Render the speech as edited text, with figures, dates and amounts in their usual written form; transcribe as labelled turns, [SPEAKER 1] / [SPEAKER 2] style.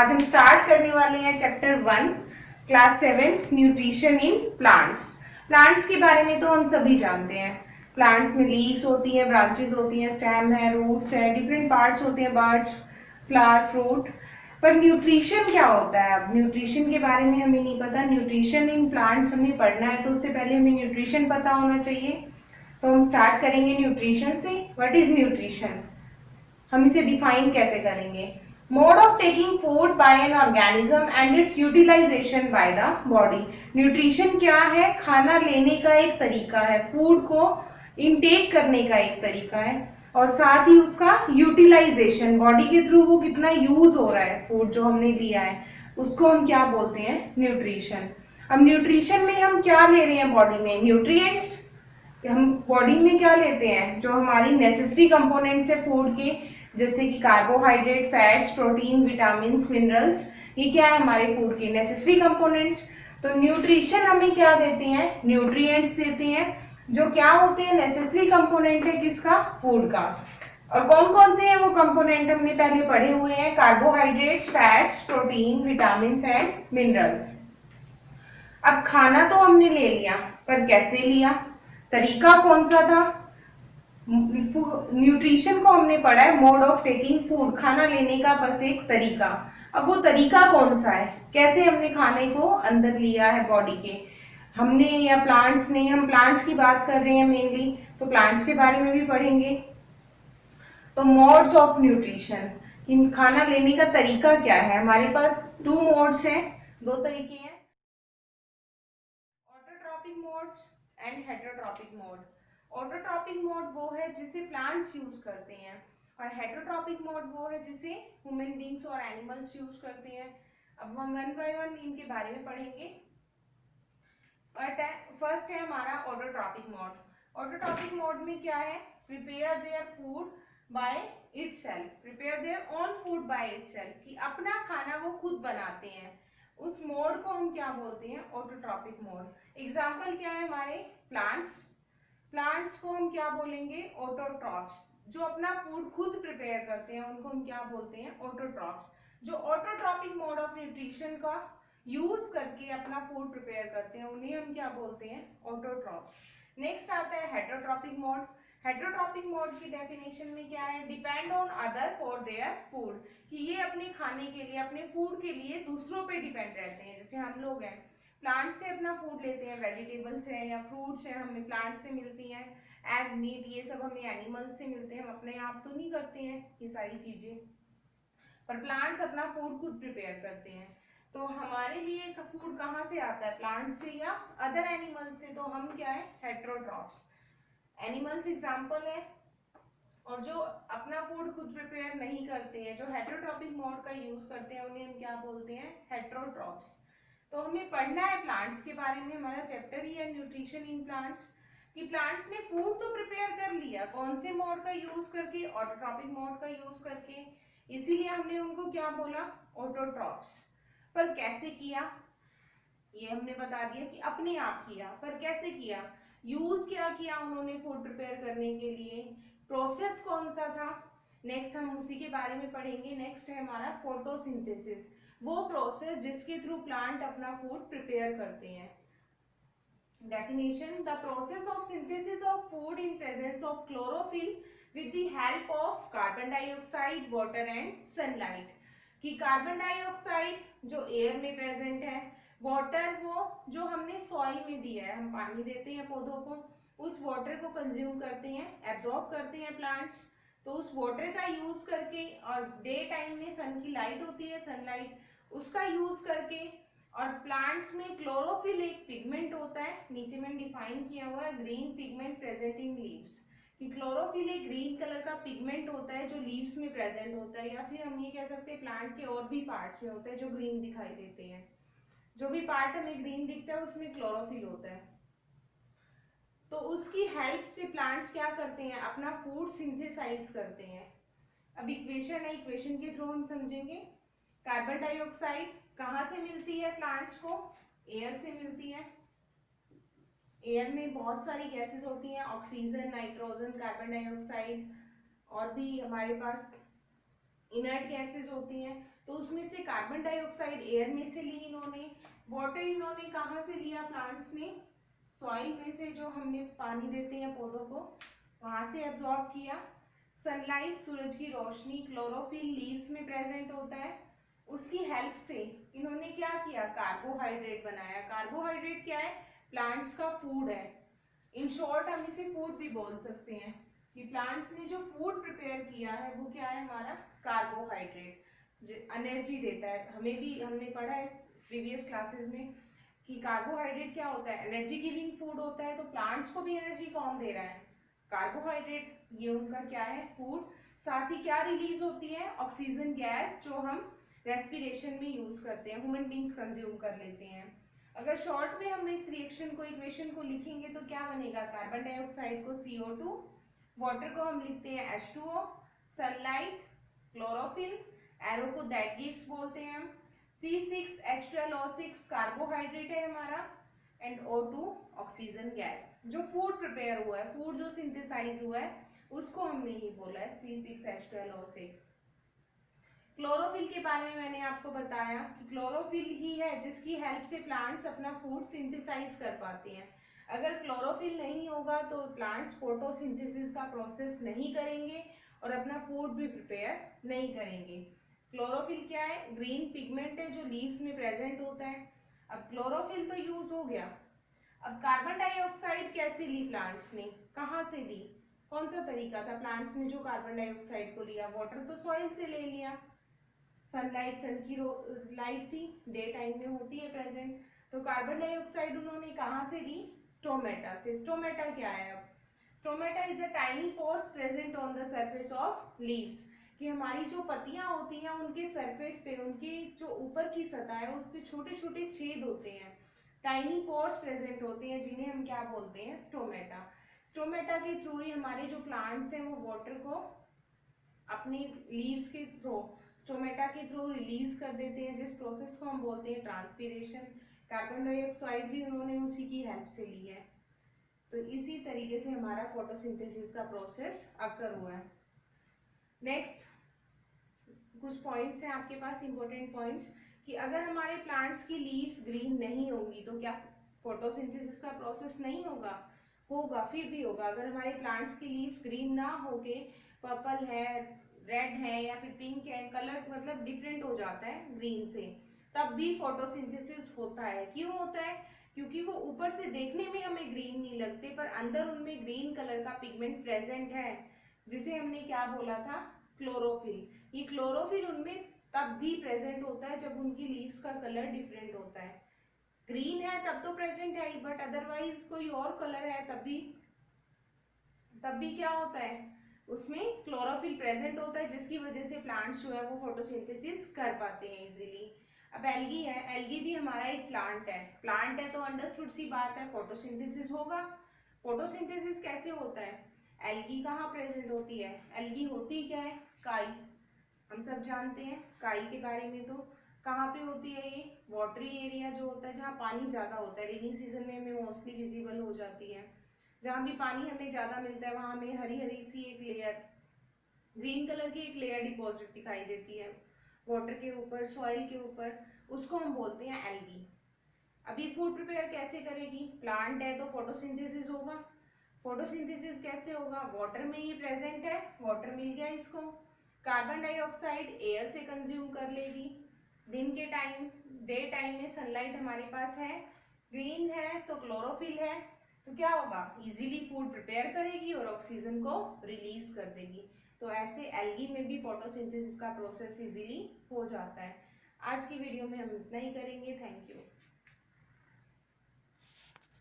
[SPEAKER 1] आज हम स्टार्ट करने वाले हैं chapter 1 class 7 nutrition in plants. Plants के बारे में तो हम सभी जानते हैं। प्लांट्स में लीव्स होती हैं, ब्रांचेस होती हैं, स्टेम है, रूट्स है, डिफरेंट पार्ट्स होते हैं, बर्ड्स, फ्लावर, फ्रूट। पर न्यूट्रिशन क्या होता है? अब न्यूट्रिशन के बारे में हमें नहीं पता। न्यूट्रिशन इन प्लांट्स हमें पढ़ना है तो उससे पहले हमें न्यूट्रिशन पता होना चाहिए। तो हम स्टार्ट करेंगे न्यूट्रिशन से। What is nutrition? हम इसे डिफाइन कैसे करेंगे? Mode of taking food by an organism and its utilization by the body. Nutrition क्या है? खाना लेने का एक तरीका है, फूड को इनटेक करने का एक तरीका है, और साथ ही उसका यूटिलाइजेशन, बॉडी के थ्रू वो कितना यूज हो रहा है फूड जो हमने लिया है, उसको हम क्या बोलते हैं? न्यूट्रिशन। अब न्यूट्रिशन में हम क्या ले रहे हैं बॉडी में? न्यूट्रिएंट्स। हम बॉडी में क्या लेते हैं? जो हमारी नेसेसरी कंपोनेंट्स है फूड के, जैसे कि carbohydrate, fats, protein, vitamin, minerals, ये क्या है हमारे फूड के नेसेसरी कंपोनेंट्स। तो न्यूट्रिशन हमें क्या देते हैं? न्यूट्रिएंट्स देते हैं, जो क्या होते हैं? नेसेसरी कंपोनेंट है किसका? फूड का। और कौन कौन से हैं वो कंपोनेंट? हमने पहले पढ़े हुए हैं, carbohydrates, fats, protein, vitamin and minerals. अब खाना तो हमने ले लिया, पर कैसे लिया? तरीका कौन सा था? न्यूट्रिशन को हमने पढ़ा है मोड ऑफ टेकिंग फूड, खाना लेने का बस एक तरीका। अब वो तरीका कौन सा है? कैसे हमने खाने को अंदर लिया है बॉडी के? हमने या प्लांट्स ने? हम प्लांट्स की बात कर रहे हैं मेनली, तो प्लांट्स के बारे में भी पढ़ेंगे। तो मोड्स ऑफ न्यूट्रिशन, इन खाना लेने का तरीका क्या है? हमारे पास 2 मोड्स हैं, 2 तरीके हैं, autotrophic modes and heterotrophic mode. Autotrophic mode वो है जिसे प्लांट्स यूज करते हैं, और हेटेरोट्रॉपिक मोड वो है जिसे ह्यूमन बींग्स और एनिमल्स यूज करते हैं। अब हम वन बाय वन इनके बारे में पढ़ेंगे। फर्स्ट है हमारा ऑटोट्रॉपिक मोड। ऑटोट्रॉपिक मोड में क्या है? Prepare their food by itself, prepare their own food by itself, कि अपना खाना वो खुद बनाते हैं। उस मोड को हम क्या बोलते हैं? Autotrophic mode. एग्जाम्पल क्या है हमारे? प्लांट्स। प्लांट्स को हम क्या बोलेंगे? ऑटोट्रॉप्स। जो अपना फूड खुद प्रिपेयर करते हैं उनको हम क्या बोलते हैं? ऑटोट्रॉप्स। जो ऑटोट्रॉपिक मोड ऑफ न्यूट्रिशन का यूज करके अपना फूड प्रिपेयर करते हैं उन्हें हम क्या बोलते हैं? ऑटोट्रॉप्स। नेक्स्ट आता है हेटेरोट्रॉपिक मोड। हेटेरोट्रॉपिक मोड की डेफिनेशन में क्या है? Depend on other for their food, कि ये अपने खाने के लिए, अपने फूड के लिए दूसरों पे डिपेंड रहते हैं। जैसे हम लोग हैं, प्लांट से अपना फूड लेते हैं, वेजिटेबल्स है या फ्रूट्स है हमें प्लांट से मिलती हैं, एग, मीट, ये सब हमें एनिमल्स से मिलते हैं। हम अपने आप तो नहीं करते हैं ये सारी चीजें, पर प्लांट्स अपना फूड खुद प्रिपेयर करते हैं। तो हमारे लिए फूड कहाँ से आता है? प्लांट से या अदर एनिमल्स से। तो हम क्या है? हेटेरोट्रॉप्स। एनिमल्स एग्जाम्पल है, और जो अपना फूड खुद प्रिपेयर नहीं करते हैं, जो हेटेरोट्रॉपिक मोड का यूज करते हैं, उन्हें हम क्या बोलते हैं? हेटेरोट्रॉप्स। तो हमें पढ़ना है प्लांट्स के बारे में, हमारा चैप्टर ही है न्यूट्रिशन इन प्लांट्स, कि प्लांट्स ने फूड तो प्रिपेयर कर लिया, कौन से मोड का यूज करके? ऑटोट्रॉपिक मोड का यूज करके। इसीलिए हमने उनको क्या बोला? ऑटोट्रॉप्स। पर कैसे किया? ये हमने बता दिया कि अपने आप किया, पर कैसे किया? यूज क्या किया उन्होंने फूड प्रिपेयर करने के लिए? प्रोसेस कौन सा था? नेक्स्ट हम उसी के बारे में पढ़ेंगे। नेक्स्ट है हमारा फोटोसिंथेसिस, वो प्रोसेस जिसके थ्रू प्लांट अपना फूड प्रिपेयर करते हैं। Definition: the process of synthesis of food in presence of chlorophyll with the help of carbon dioxide, water and sunlight. कि कार्बन डाइऑक्साइड जो एयर में प्रेजेंट है, वाटर वो जो हमने सॉइल में दिया है, हम पानी देते हैं पौधों को, उस वाटर को कंज्यूम करते हैं, एब्जॉर्ब करते हैं प्लांट्स। तो उस वाटर का यूज करके, और डे टाइम में सन की लाइट होती है, सनलाइट, उसका यूज करके, और प्लांट्स में क्लोरोफिल एक पिगमेंट होता है, नीचे में डिफाइन किया हुआ है, green pigment present in leaves, कि क्लोरोफिल एक ग्रीन कलर का पिगमेंट होता है जो लीव्स में प्रेजेंट होता है, या फिर हम ये कह सकते हैं प्लांट के और भी पार्ट्स में होता है जो ग्रीन दिखाई देते हैं। जो भी पार्ट हमें ग्रीन दिखता है उसमें क्लोरोफिल होता है। तो उसकी हेल्प से प्लांट्स क्या करते हैं? अपना फूड सिंथेसाइज करते हैं। अब इक्वेशन है, इक्वेशन के थ्रू हम समझेंगे। कार्बन डाइऑक्साइड कहाँ से मिलती है प्लांट्स को? एयर से मिलती है। एयर में बहुत सारी गैसेस होती हैं, ऑक्सीजन, नाइट्रोजन, कार्बन डाइऑक्साइड, और भी हमारे पास इनर्ट गैसेस होती हैं। तो तो उसमें से कार्बन डाइऑक्साइड एयर में से ली इन्होंने, वाटर इन्होंने कहाँ से लिया प्लांट्स ने, सॉइल में से, जो हमने पानी देते हैं पौधों को, वहां से एब्जॉर्ब किया। सनलाइट, सूरज की रोशनी, क्लोरोफिल लीव्स में प्रेजेंट होता है, उसकी हेल्प से इन्होंने क्या किया, कार्बोहाइड्रेट बनाया। कार्बोहाइड्रेट क्या है, प्लांट्स का फूड है। इन शॉर्ट हम इसे फूड भी बोल सकते हैं कि प्लांट्स ने जो फूड प्रिपेयर किया है वो क्या है हमारा, कार्बोहाइड्रेट, जो एनर्जी देता है। हमें भी, हमने पढ़ा है प्रीवियस क्लासेस में कि कार्बोहाइड्रेट क्या होता है, एनर्जी गिविंग फूड होता है। तो प्लांट्स को भी एनर्जी कौन दे रहा है, कार्बोहाइड्रेट, ये उनका क्या है, फूड। साथ ही क्या रिलीज होती है, ऑक्सीजन गैस, जो हम रेस्पिरेशन में यूज करते हैं, ह्यूमन बींग्स कंज्यूम कर लेते हैं। अगर शॉर्ट में हम इस रिएक्शन को, इक्वेशन को लिखेंगे तो क्या बनेगा, कार्बन डाइऑक्साइड को CO2, वाटर को हम लिखते हैं H2O, सनलाइट, क्लोरोफिल, एरो को दैट गिव्स बोलते हैं हम, C6H12O6 कार्बोहाइड्रेट है हमारा, एंड O2 ऑक्सीजन गैस। जो फूड प्रिपेयर हुआ है, फूड जो सिंथेसाइज हुआ है, उसको हमने ही बोला है C6H12O6। क्लोरोफिल के बारे में मैंने आपको बताया कि क्लोरोफिल ही है जिसकी हेल्प से प्लांट्स अपना फूड सिंथेसाइज कर पाते हैं। अगर क्लोरोफिल नहीं होगा तो प्लांट्स फोटोसिंथेसिस का प्रोसेस नहीं करेंगे और अपना फूड भी प्रिपेयर नहीं करेंगे। क्लोरोफिल क्या है, ग्रीन पिगमेंट है जो लीव्स में प्रेजेंट होता है। अब क्लोरोफिल तो यूज हो गया, अब कार्बन डाइऑक्साइड कैसे ली प्लांट्स ने, कहाँ से ली, कौन सा तरीका था प्लांट्स ने जो कार्बन डाइऑक्साइड को लिया, वाटर तो सॉइल से ले लिया, सनलाइट, सन की लाइट थी, डे टाइम में होती है प्रेजेंट, तो कार्बन डाइऑक्साइड उन्होंने कहाँ से ली, स्टोमेटा से। स्टोमेटा क्या है, अब stomata is a tiny pores present on the surface of leaves, कि हमारी जो पत्तियां होती हैं उनके सरफेस पे, उनकी जो ऊपर की सतह है उस पे छोटे छोटे छेद होते हैं, टाइनी पोर्स प्रेजेंट होते हैं, जिन्हें हम क्या बोलते हैं, स्टोमेटा। स्टोमेटा के थ्रू ही हमारे जो प्लांट्स हैं वो वाटर को अपनी लीव्स के थ्रू, स्टोमेटा के थ्रू रिलीज कर देते हैं, जिस प्रोसेस को हम बोलते हैं ट्रांसपीरेशन। कार्बन डाइऑक्साइड भी उन्होंने उसी की हेल्प से ली है। तो इसी तरीके से हमारा फोटोसिंथेसिस का प्रोसेस अकर हुआ है। नेक्स्ट कुछ पॉइंट्स हैं आपके पास, इंपॉर्टेंट पॉइंट्स, कि अगर हमारे प्लांट्स की लीव्स ग्रीन नहीं होंगी तो क्या फोटोसिंथेसिस का प्रोसेस नहीं होगा, होगा, फिर भी होगा। अगर हमारे प्लांट्स की लीव्स ग्रीन ना होके पर्पल है, रेड है या फिर पिंक है, कलर मतलब डिफरेंट हो जाता है ग्रीन से, तब भी फोटोसिंथेसिस होता है। क्यों होता है, क्योंकि वो ऊपर से देखने में हमें ग्रीन नहीं लगते पर अंदर उनमें ग्रीन कलर का पिगमेंट प्रेजेंट है, जिसे हमने क्या बोला था, क्लोरोफिल। ये क्लोरोफिल उनमें तब भी प्रेजेंट होता है जब उनकी लीव्स का कलर डिफरेंट होता है। ग्रीन है तब तो प्रेजेंट है ही, बट अदरवाइज कोई और कलर है तब भी क्या होता है, उसमें क्लोरोफिल प्रेजेंट होता है, जिसकी वजह से प्लांट्स जो है वो फोटोसिंथेसिस कर पाते हैं इजीली। अब एल्गी है, एल्गी भी हमारा एक प्लांट है तो अंडरस्टूड सी बात है, फोटोसिंथेसिस होगा। फोटोसिंथेसिस कैसे होता है, एल्गी कहाँ प्रेजेंट होती है, एल्गी होती क्या है, काई, हम सब जानते हैं काई के बारे में। तो कहाँ पे होती है ये, वाटरी एरिया जो होता है जहाँ पानी ज्यादा होता है, रेनी सीजन में हमें मोस्टली विजिबल हो जाती है। जहाँ भी पानी हमें ज्यादा मिलता है वहां हमें हरी हरी सी एक लेयर, ग्रीन कलर की एक लेयर डिपॉजिट दिखाई देती है वाटर के ऊपर, सॉइल के ऊपर, उसको हम बोलते हैं एल्गी। अब ये फूड प्रिपेयर कैसे करेगी, प्लांट है तो फोटोसिंथेसिस होगा। फोटोसिंथेसिस कैसे होगा, वाटर में ही प्रेजेंट है, वाटर मिल गया इसको, कार्बन डाइऑक्साइड एयर से कंज्यूम कर लेगी। दिन के टाइम, डे टाइम में सनलाइट हमारे पास है, ग्रीन है तो क्लोरोफिल है, तो क्या होगा, इजीली फूड प्रिपेयर करेगी और ऑक्सीजन को रिलीज कर देगी। तो ऐसे एल्गी में भी फोटोसिंथेसिस का प्रोसेस इजीली हो जाता है। आज की वीडियो में हम इतना ही करेंगे। Thank you.